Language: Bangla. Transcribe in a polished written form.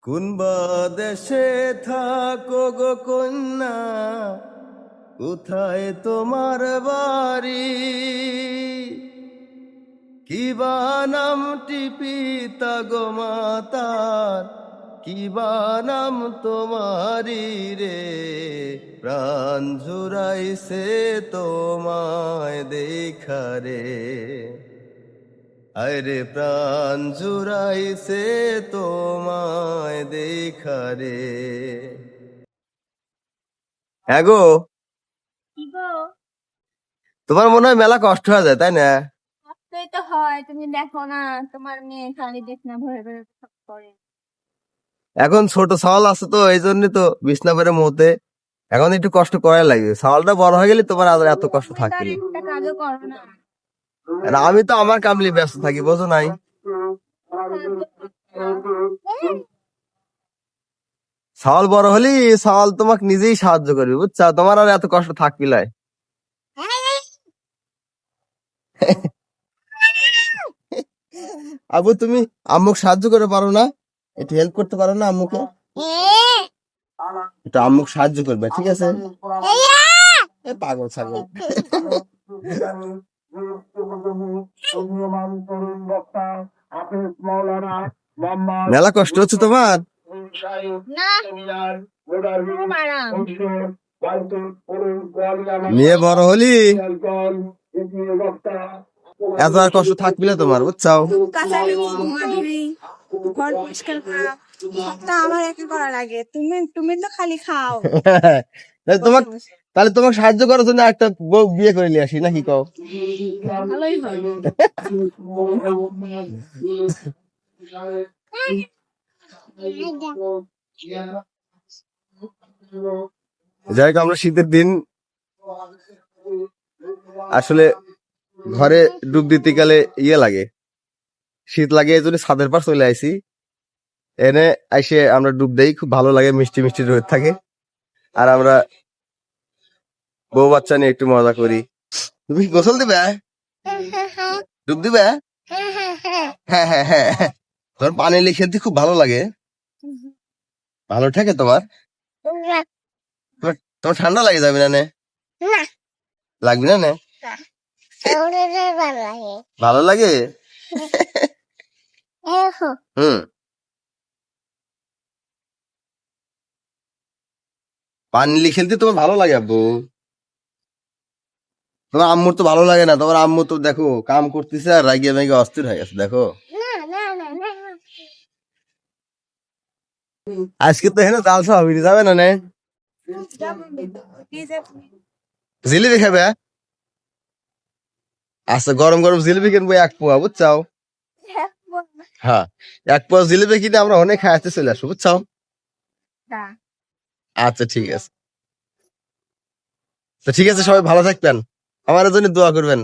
কোন বা দেশে থাকো গো কন্যা, কোথায় তোমার বাড়ি? কি বা নামটি পিতা গো মাতার, কি বা নাম তোমারি রে? প্রাণ জুড়াইছে তোমায় দেখা রে। আরে প্রাণ জুড়াইছে তোমায় দেখা রে। হ্যাঁ গো, কি গো? তোমার মনে হয় মেলা কষ্ট হয়ে যায় তাই না? কষ্টই তো হয়, তুমি দেখো না, তোমার মেয়ে খালি বিছনা ভরে ভরে সব করে। এখন ছোট সওয়াল আছে তো এই জন্য তো বিছনা করে মতে এখন একটু কষ্ট করাই লাগবে। সওয়ালটা বড় হয়ে গেলে তোমার আর এত কষ্ট তুমি তো আর থাকবে একটা কাজও করো না। না। আমি তো আমার কামলি ব্যস্ত থাকি, বোঝো নাই? সাহায্য করো না। সওয়াল বড় হলি সওয়াল তোমাকে নিজেই সাহায্য করবে, বুঝছা? তোমার আর এত কষ্ট থাকবি লাই। আবু, তুমি আম্মুকে সাহায্য করে পারো না? একটু হেল্প করতে পারো না আম্মুকে? একটু আম্মুকে সাহায্য করবে, ঠিক আছে? এ পাগল ছাগল। মেলা কষ্ট হচ্ছে তোমার? না, খুব আরাম। মেয়ে বড় হলি এত আর কষ্ট থাকবি না তোমার, বুঝছাও? কাছাকাছি ঘুমাধুরী, ঘর পরিষ্কার করা সবটা আমার একা করা লাগে। তুমি তুমি তো খালি খাও তোমাকে বসে বসে। তাহলে তোমাকে সাহায্য করার জন্য একটা বউ বিয়ে করে নিয়ে আসি, নাকি কও? ভালোই হয়। যাই হোক, আমরা শীতের দিন আসলে ঘরে ডুব দিতে গেলে ইয়ে লাগে, শীত লাগে, এই জন্য ছাদের পার চলে আইছি। এনে আইসে আমরা ডুব দেই, খুব ভালো লাগে, মিষ্টি মিষ্টি রোদ থাকে। আর আমরা বউ বাচ্চা নিয়ে একটু মজা করি। তুমি কি গোসল দিবে? ডুব দিবে? হ্যাঁ হ্যাঁ হ্যাঁ। তোমার পানি খেলতে খুব ভালো লাগে, ভালো থাকে তোমার? তোমার তোমার ঠান্ডা লাগে যাবে না নে? লাগবে না নে? ভালো লাগে। হুম, পানি খেলতে তোমার ভালো লাগে আব্বু? তোমার আম্মুর তো ভালো লাগে না। তোমার আম্মু তো দেখো কাম করতেছে আর রাগিয়ে মেগে অস্থির হয়ে গেছে, দেখো। আজকে তো হেন জাল সহ যাবে না নে? জিলিপি খাবে? আচ্ছা, গরম গরম জিলিপি কিনবো 1 পোয়া, বুঝছাও? হ্যাঁ, 1 পোয়া জিলিপি কিনে আমরা অনেক খাইতে চলে আসবো, বুঝছাও? আচ্ছা ঠিক আছে। তো ঠিক আছে, সবাই ভালো থাকবেন, আমার জন্য দোয়া করবেন।